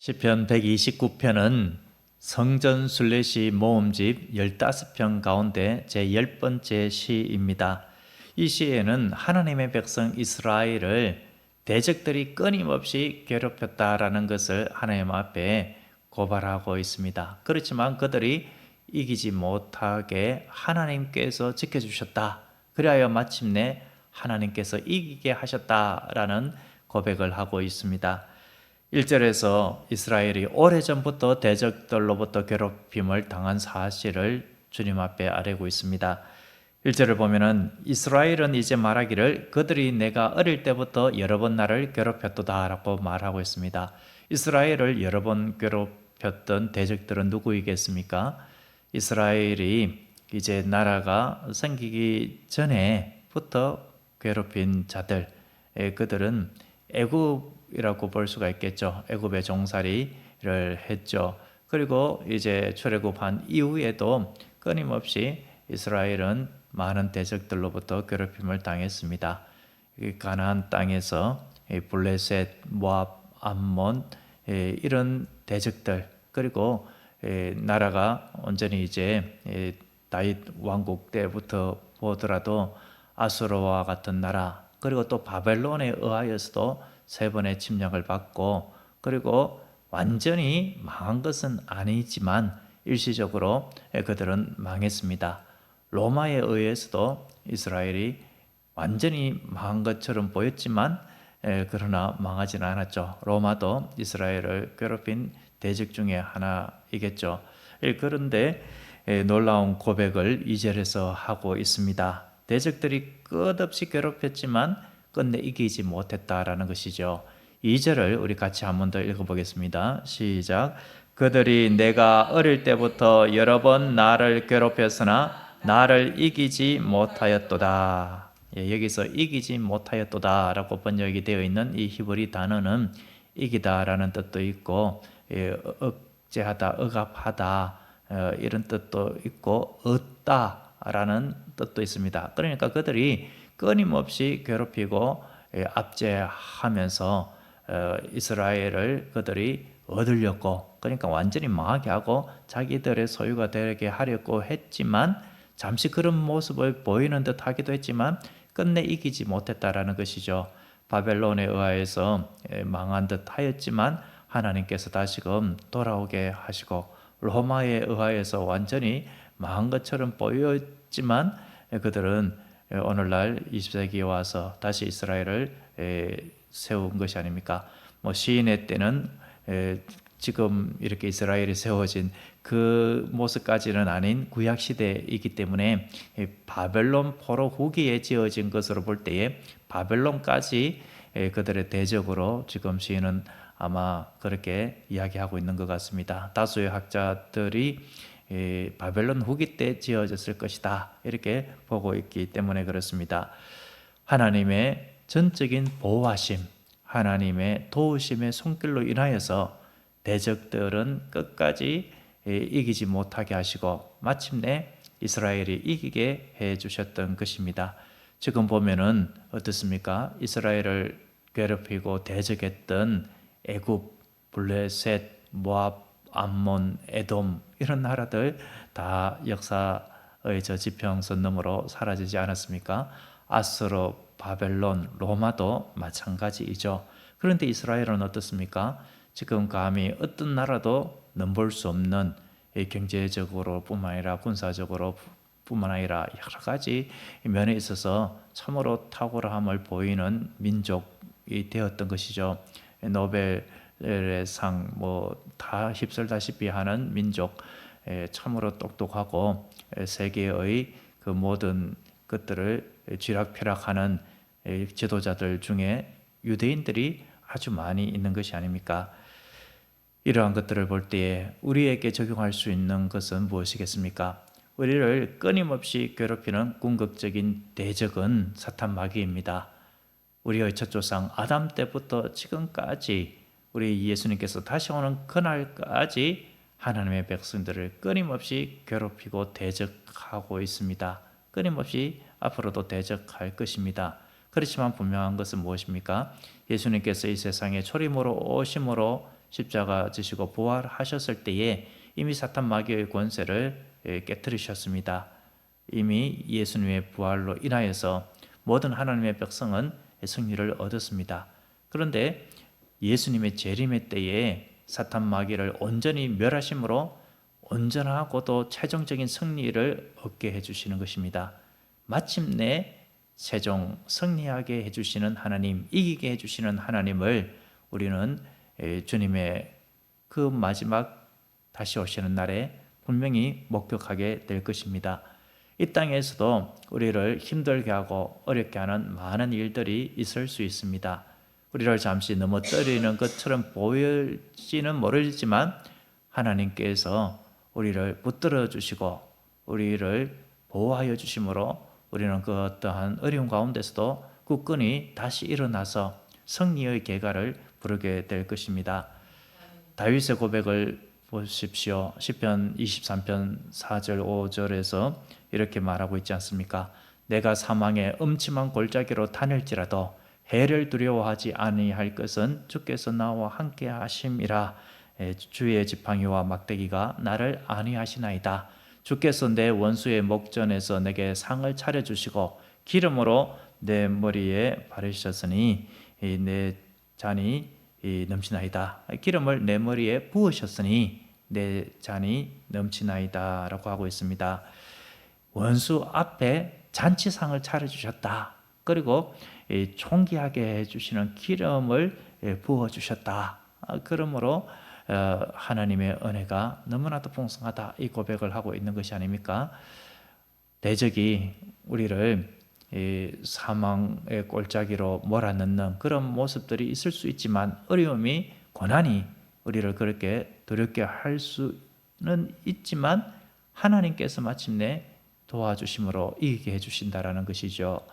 시편 129편은 성전 순례시 모음집 15편 가운데 제10번째 시입니다. 이 시에는 하나님의 백성 이스라엘을 대적들이 끊임없이 괴롭혔다라는 것을 하나님 앞에 고발하고 있습니다. 그렇지만 그들이 이기지 못하게 하나님께서 지켜주셨다. 그리하여 마침내 하나님께서 이기게 하셨다라는 고백을 하고 있습니다. 1절에서 이스라엘이 오래전부터 대적들로부터 괴롭힘을 당한 사실을 주님 앞에 아뢰고 있습니다. 1절을 보면은 이스라엘은 이제 말하기를 그들이 내가 어릴 때부터 여러 번 나를 괴롭혔도다 라고 말하고 있습니다. 이스라엘을 여러 번 괴롭혔던 대적들은 누구이겠습니까? 이스라엘이 이제 나라가 생기기 전에부터 괴롭힌 자들, 그들은 애굽이라고 볼 수가 있겠죠. 애굽의 종살이를 했죠. 그리고 이제 출애굽한 이후에도 끊임없이 이스라엘은 많은 대적들로부터 괴롭힘을 당했습니다. 가나안 땅에서 블레셋, 모압, 암몬 이런 대적들, 그리고 나라가 온전히 이제 다윗 왕국 때부터 보더라도 아수르와 같은 나라, 그리고 또 바벨론에 의하여서도 3번의 침략을 받고, 그리고 완전히 망한 것은 아니지만 일시적으로 그들은 망했습니다. 로마에 의해서도 이스라엘이 완전히 망한 것처럼 보였지만 그러나 망하지는 않았죠. 로마도 이스라엘을 괴롭힌 대적 중에 하나이겠죠. 그런데 놀라운 고백을 2절에서 하고 있습니다. 대적들이 끝없이 괴롭혔지만 끝내 이기지 못했다라는 것이죠. 2절을 우리 같이 한 번 더 읽어보겠습니다. 시작. 그들이 내가 어릴 때부터 여러 번 나를 괴롭혔으나 나를 이기지 못하였도다. 여기서 이기지 못하였도다 라고 번역이 되어 있는 이 히브리 단어는 이기다라는 뜻도 있고 억제하다, 억압하다 이런 뜻도 있고 얻다라는 뜻도 있습니다. 그러니까 그들이 끊임없이 괴롭히고 압제하면서 이스라엘을 그들이 얻으려고, 그러니까 완전히 망하게 하고 자기들의 소유가 되게 하려고 했지만, 잠시 그런 모습을 보이는 듯 하기도 했지만 끝내 이기지 못했다라는 것이죠. 바벨론에 의하여서 망한 듯 하였지만 하나님께서 다시금 돌아오게 하시고, 로마에 의하여서 완전히 망한 것처럼 보였지만 그들은 오늘날 20세기에 와서 다시 이스라엘을 세운 것이 아닙니까? 시인의 때는 지금 이렇게 이스라엘이 세워진 그 모습까지는 아닌 구약 시대이기 때문에 바벨론 포로 후기에 지어진 것으로 볼 때에 바벨론까지 그들의 대적으로 지금 시인은 아마 그렇게 이야기하고 있는 것 같습니다. 다수의 학자들이 바벨론 후기 때 지어졌을 것이다 이렇게 보고 있기 때문에 그렇습니다. 하나님의 전적인 보호하심, 하나님의 도우심의 손길로 인하여서 대적들은 끝까지 이기지 못하게 하시고 마침내 이스라엘이 이기게 해 주셨던 것입니다. 지금 보면은 어떻습니까? 이스라엘을 괴롭히고 대적했던 애굽, 블레셋, 모압, 암몬, 에돔 이런 나라들 다 역사의 저 지평선 너머로 사라지지 않았습니까? 아수르, 바벨론, 로마도 마찬가지이죠. 그런데 이스라엘은 어떻습니까? 지금 감히 어떤 나라도 넘볼 수 없는 경제적으로 뿐만 아니라 군사적으로 뿐만 아니라 여러 가지 면에 있어서 참으로 탁월함을 보이는 민족이 되었던 것이죠. 노벨의 상 다 휩쓸다시피 하는 민족, 참으로 똑똑하고 세계의 그 모든 것들을 쥐락펴락하는 지도자들 중에 유대인들이 아주 많이 있는 것이 아닙니까? 이러한 것들을 볼 때에 우리에게 적용할 수 있는 것은 무엇이겠습니까? 우리를 끊임없이 괴롭히는 궁극적인 대적은 사탄 마귀입니다. 우리의 첫 조상 아담 때부터 지금까지 우리 예수님께서 다시 오는 그날까지 하나님의 백성들을 끊임없이 괴롭히고 대적하고 있습니다. 끊임없이 앞으로도 대적할 것입니다. 그렇지만 분명한 것은 무엇입니까? 예수님께서 이 세상에 초림으로 오심으로 십자가 지시고 부활하셨을 때에 이미 사탄 마귀의 권세를 깨뜨리셨습니다. 이미 예수님의 부활로 인하여서 모든 하나님의 백성은 승리를 얻었습니다. 그런데 예수님의 재림의 때에 사탄 마귀를 온전히 멸하심으로 온전하고도 최종적인 승리를 얻게 해주시는 것입니다. 마침내 최종 승리하게 해주시는 하나님, 이기게 해주시는 하나님을 우리는 주님의 그 마지막 다시 오시는 날에 분명히 목격하게 될 것입니다. 이 땅에서도 우리를 힘들게 하고 어렵게 하는 많은 일들이 있을 수 있습니다. 우리를 잠시 넘어뜨리는 것처럼 보일지는 모르지만 하나님께서 우리를 붙들어 주시고 우리를 보호하여 주심으로 우리는 그 어떠한 어려운 가운데서도 굳건히 다시 일어나서 승리의 계가를 부르게 될 것입니다. 다윗의 고백을 보십시오. 시편 23편 4절 5절에서 이렇게 말하고 있지 않습니까? 내가 사망의 음침한 골짜기로 다닐지라도 해를 두려워하지 아니할 것은 주께서 나와 함께 하심이라. 주의 지팡이와 막대기가 나를 안위하시나이다. 주께서 내 원수의 목전에서 내게 상을 차려주시고 기름으로 내 머리에 바르셨으니 내 잔이 넘치나이다. 기름을 내 머리에 부으셨으니 내 잔이 넘치나이다 라고 하고 있습니다. 원수 앞에 잔치상을 차려주셨다. 그리고 총기하게 해주시는 기름을 부어주셨다. 그러므로 하나님의 은혜가 너무나도 풍성하다, 이 고백을 하고 있는 것이 아닙니까? 대적이 우리를 사망의 골짜기로 몰아넣는 그런 모습들이 있을 수 있지만, 어려움이 고난이 우리를 그렇게 두렵게 할 수는 있지만 하나님께서 마침내 도와주심으로 이기게 해주신다라는 것이죠.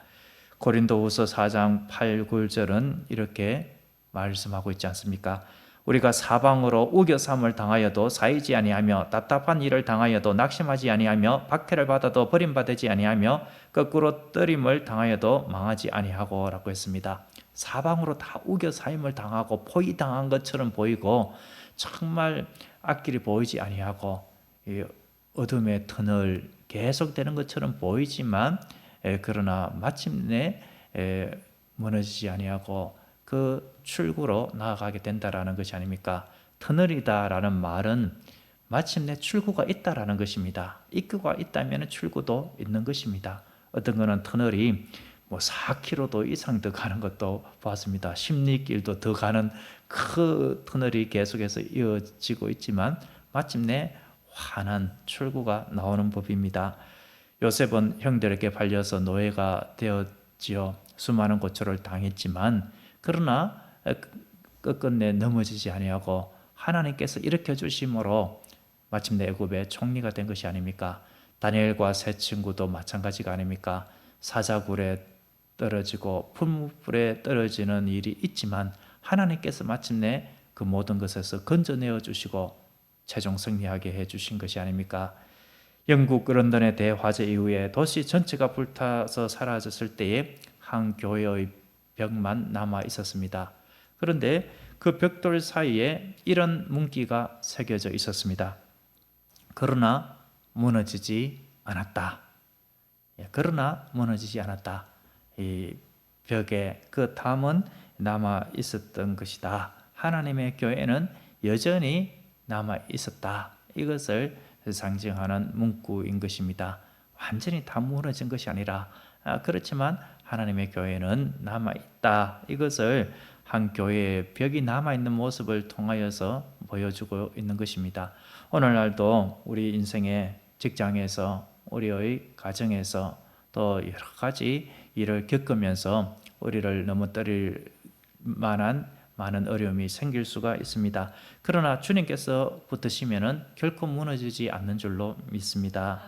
고린도후서 4장 8, 9절은 이렇게 말씀하고 있지 않습니까? 우리가 사방으로 우겨삼을 당하여도 사이지 아니하며 답답한 일을 당하여도 낙심하지 아니하며 박해를 받아도 버림받지 아니하며 거꾸로 뜨림을 당하여도 망하지 아니하고 라고 했습니다. 사방으로 다 우겨사임을 당하고 포위당한 것처럼 보이고 정말 앞길이 보이지 아니하고 어둠의 터널 계속되는 것처럼 보이지만 그러나 마침내 무너지지 아니하고 그 출구로 나아가게 된다라는 것이 아닙니까? 터널이다라는 말은 마침내 출구가 있다라는 것입니다. 입구가 있다면 출구도 있는 것입니다. 어떤 거는 터널이 4km 이상 더 가는 것도 봤습니다. 십리길도 더 가는 그 터널이 계속해서 이어지고 있지만 마침내 환한 출구가 나오는 법입니다. 요셉은 형들에게 팔려서 노예가 되었지요. 수많은 고초를 당했지만 그러나 끝끝내 넘어지지 아니하고 하나님께서 일으켜 주심으로 마침내 애굽의 총리가 된 것이 아닙니까? 다니엘과 세 친구도 마찬가지가 아닙니까? 사자굴에 떨어지고 풀무불에 떨어지는 일이 있지만 하나님께서 마침내 그 모든 것에서 건져내어 주시고 최종 승리하게 해주신 것이 아닙니까? 영국 런던의 대화재 이후에 도시 전체가 불타서 사라졌을 때에 한 교회의 벽만 남아 있었습니다. 그런데 그 벽돌 사이에 이런 문구가 새겨져 있었습니다. 그러나 무너지지 않았다. 그러나 무너지지 않았다. 이 벽에 그 탐은 남아 있었던 것이다. 하나님의 교회는 여전히 남아 있었다. 이것을 상징하는 문구인 것입니다. 완전히 다 무너진 것이 아니라 그렇지만 하나님의 교회는 남아 있다. 이것을 한 교회의 벽이 남아 있는 모습을 통하여서 보여주고 있는 것입니다. 오늘날도 우리 인생의 직장에서, 우리의 가정에서 또 여러 가지 일을 겪으면서 우리를 넘어뜨릴 만한 많은 어려움이 생길 수가 있습니다. 그러나 주님께서 붙으시면은 결코 무너지지 않는 줄로 믿습니다.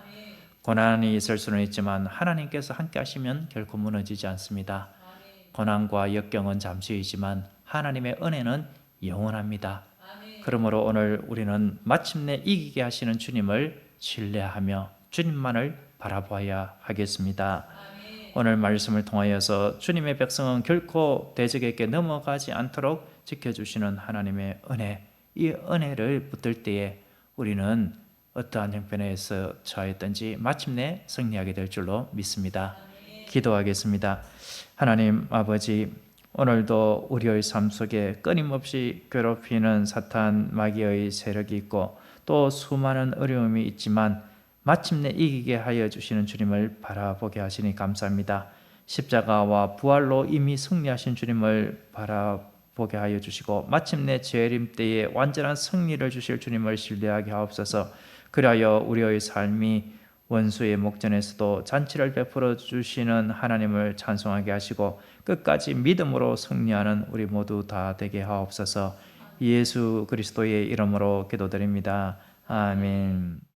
고난이 있을 수는 있지만 하나님께서 함께 하시면 결코 무너지지 않습니다. 고난과 역경은 잠시이지만 하나님의 은혜는 영원합니다. 그러므로 오늘 우리는 마침내 이기게 하시는 주님을 신뢰하며 주님만을 바라봐야 하겠습니다. 오늘 말씀을 통하여서 주님의 백성은 결코 대적에게 넘어가지 않도록 지켜주시는 하나님의 은혜, 이 은혜를 붙들 때에 우리는 어떠한 형편에서 처했든지 마침내 승리하게 될 줄로 믿습니다. 기도하겠습니다. 하나님 아버지, 오늘도 우리의 삶 속에 끊임없이 괴롭히는 사탄 마귀의 세력이 있고 또 수많은 어려움이 있지만 마침내 이기게 하여 주시는 주님을 바라보게 하시니 감사합니다. 십자가와 부활로 이미 승리하신 주님을 바라보게 하여 주시고 마침내 재림 때에 완전한 승리를 주실 주님을 신뢰하게 하옵소서. 그리하여 우리의 삶이 원수의 목전에서도 잔치를 베풀어 주시는 하나님을 찬송하게 하시고 끝까지 믿음으로 승리하는 우리 모두 다 되게 하옵소서. 예수 그리스도의 이름으로 기도드립니다. 아멘.